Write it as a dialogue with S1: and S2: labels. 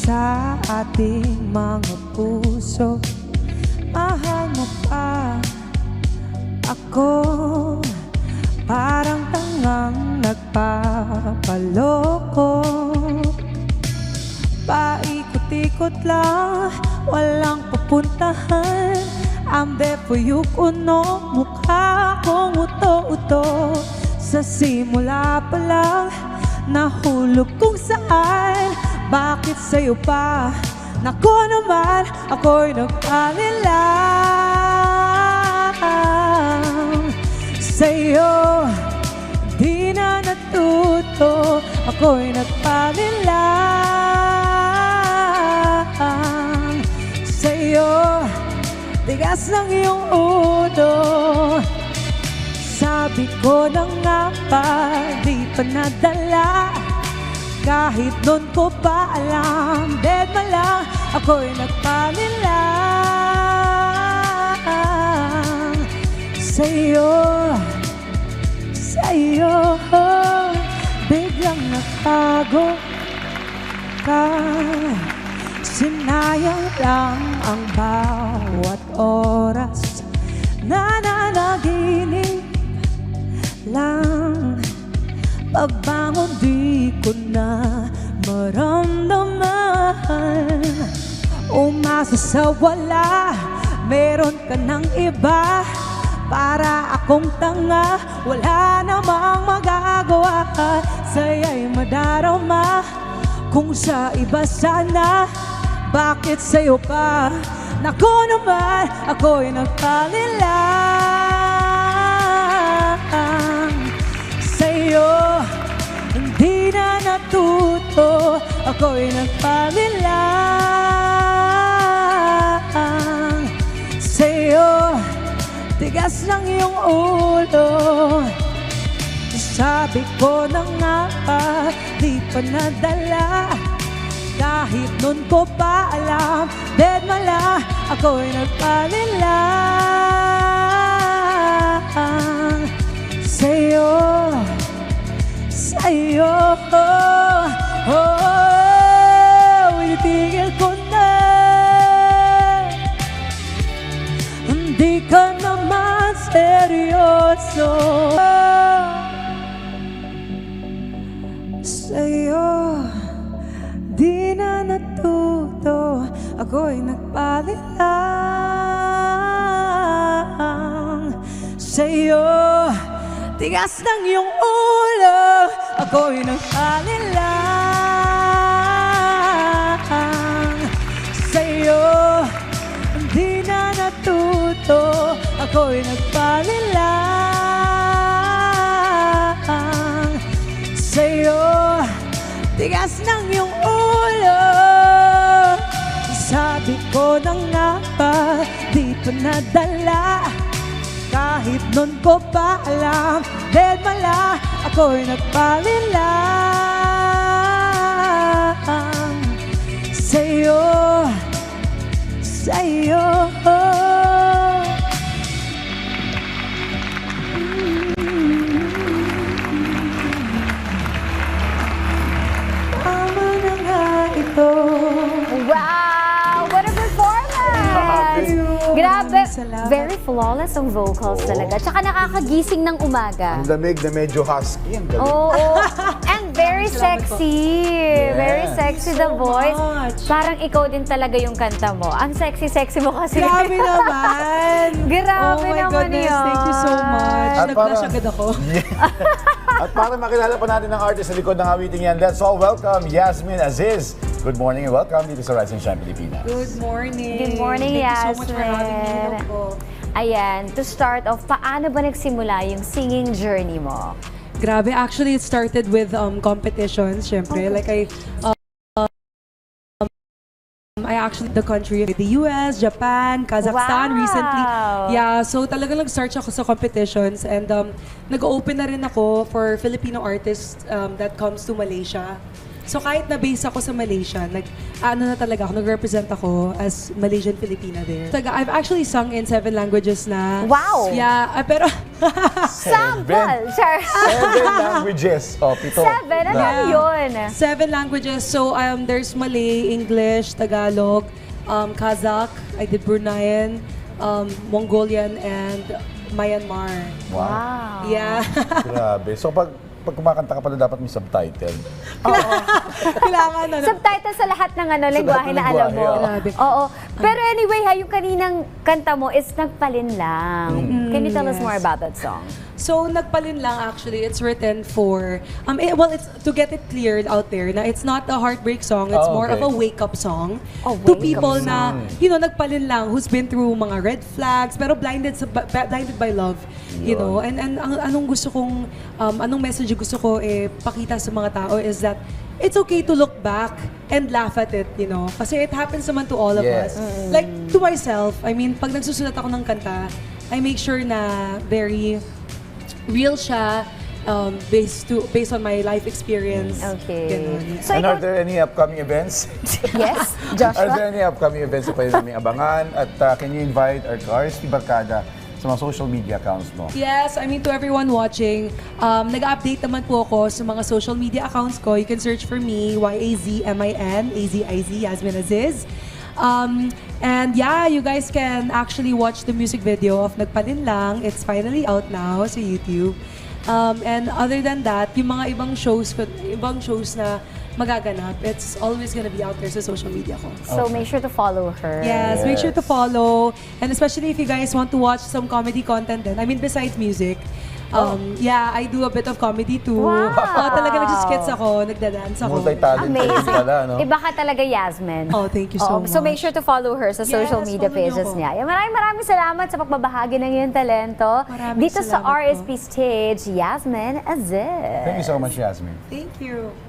S1: sa ating mga puso. Mahal mo pa ako, parang tangang nagpapaloko. Paikot-ikot lang, walang pupuntahan. I'm there for you, kuno mukha kong uto-uto. Sa simula pa lang, nahulog kung saan. Bakit sa'yo pa? Naku naman, ako'y nagpanilang. Sa'yo, di na natuto. Ako'y nagpanilang. Sa'yo, tigas ng iyong ulo. Sabi ko na nga pa, di pa nadala. Kahit noon ko pa alam, dead ma lang, ako'y nagpanilang. Sa'yo, sa'yo, biglang nagtago ka. Sinayang lang ang bawat oras na nanaginip lang. Pagbangon di ko na maramdaman. Umasa sa wala, meron ka ng iba. Para akong tanga, wala namang magagawa. Sa'yo'y madarama, kung sa iba sana. Bakit sa'yo pa? Naku naman, ako'y nagpanilang. Sa'yo, hindi na natuto. Ako'y nagpanilang. Sa'yo, tigas ng iyong ulo. Sabi ko na nga pa, di pa nadala. Kahit nun ko pa alam, dead mala, ako'y nagpanilang. Sa'yo, sa'yo, initigil ko na. Hindi ka naman seryoso. Sa'yo, di na natuto. Ako'y nagpanilang. Sa'yo, tigas ng iyong ulo. Ako'y nagpanilang. Sa'yo, hindi na natuto. Ako'y nagpanilang. Sa'yo, tigas ng iyong ulo. Sabi ko na nga pa, di pa nadala. Kahit nun ko pa alam, dead mala, ako'y nagpanilang. Sa'yo, sa'yo. Tama na nga ito.
S2: Wow! What a performance! Grabe,
S1: Salamat.
S2: very flawless ang vocals talaga. Tsaka nakakagising ng umaga.
S3: Ang lamig na medyo husky. Ang galing.
S2: Oo. And very sexy. Very sexy the voice.
S1: much.
S2: Parang ikaw din talaga yung kanta mo. Ang sexy-sexy mo kasi.
S1: Grabe naman.
S2: Grabe
S1: oh my
S2: naman
S1: goodness,
S2: yan.
S1: thank you so much.
S3: At
S1: Nag-flash
S3: para-
S1: agad ako.
S3: At para makilala pa natin ang artist sa likod ng awiting yan, let's all welcome Yasmin Aziz. Good morning and welcome dito sa Rising Shine Pilipinas.
S1: Good morning.
S2: Good morning,
S1: Thank you so much for having me.
S2: Yasmin.
S1: Hello po.
S2: Ayan, to start off, paano ba nagsimula yung singing journey mo?
S1: Grabe, actually it started with competitions, syempre. Like I actually the country, the US, Japan, Kazakhstan
S2: Wow.
S1: recently. Yeah, so talagang nag-start ako sa competitions and nag-open na rin ako for Filipino artists that comes to Malaysia. So kahit na-base ako sa Malaysia, nag-represent ako as Malaysian Filipina there. I've actually sung in 7 languages na.
S2: Wow!
S1: Yeah, pero
S2: Sample! Sure.
S3: 7 languages. O, 7.
S2: 7? Ano yun?
S1: 7 languages. So there's Malay, English, Tagalog, Kazakh, I did Bruneian, Mongolian, and Myanmar.
S3: Wow.
S1: Yeah.
S3: Grabe. So pag kumakanta ka pala, dapat may subtitle.
S1: Kailangan na.
S2: Subtitle sa lahat ng lengguwahe na alam mo.
S1: Grabe.
S2: Oo. Pero anyway, yung kaninang kanta mo is Nagpalin Lang. Can you tell us more about that song?
S1: So, Nagpalin Lang, actually, it's written for, it's to get it cleared out there na it's not a heartbreak song, it's more of a wake-up song
S2: Oh,
S1: to
S2: wake-up
S1: people
S2: song.
S1: na, nagpalin lang, who's been through mga red flags, pero blinded by love, you know. And anong gusto kong, anong message gusto ko pakita sa mga tao is that it's okay to look back and laugh at it, you know. Kasi it happens naman to all of
S3: Yes.
S1: us. Like, to myself, I mean, pag nagsusulat ako ng kanta, I make sure na very real siya, based on my life experience.
S2: Okay.
S1: Ganun.
S2: So,
S3: And are
S2: ikaw,
S3: there any upcoming events?
S2: yes,
S3: Are
S2: Joshua?
S3: there any upcoming events na pwede namin abangan? At can you invite our RSP Barkada sa mga social media accounts mo?
S1: Yes, I mean, to everyone watching, nag-update naman po ako sa mga social media accounts ko. You can search for me, YAZMIN, AZIZ, Yasmin Aziz. And yeah, you guys can actually watch the music video of Nagpalin Lang. It's finally out now sa YouTube. And other than that, yung mga ibang shows na magaganap, it's always gonna be out there sa social media ko.
S2: So make sure to follow her.
S1: Yes, make sure to follow. And especially if you guys want to watch some comedy content then, I mean, besides music, yeah, I do a bit of comedy too.
S2: Wow.
S1: Talaga nagsiskits ako, nagda-dance ako.
S3: Multi-talented
S2: Amazing.
S3: pala, no?
S2: Iba ka talaga, Yasmin.
S1: Oh, thank you so much.
S2: So make sure to follow her sa social
S1: Yes,
S2: media
S1: follow niyo
S2: pages
S1: ako.
S2: niya. Maraming salamat sa pagbabahagi ng iyong talento.
S1: Maraming
S2: Dito sa
S1: salamat po.
S2: RSP Stage, Yasmin Aziz.
S3: Thank you so much, Yasmin.
S1: Thank you.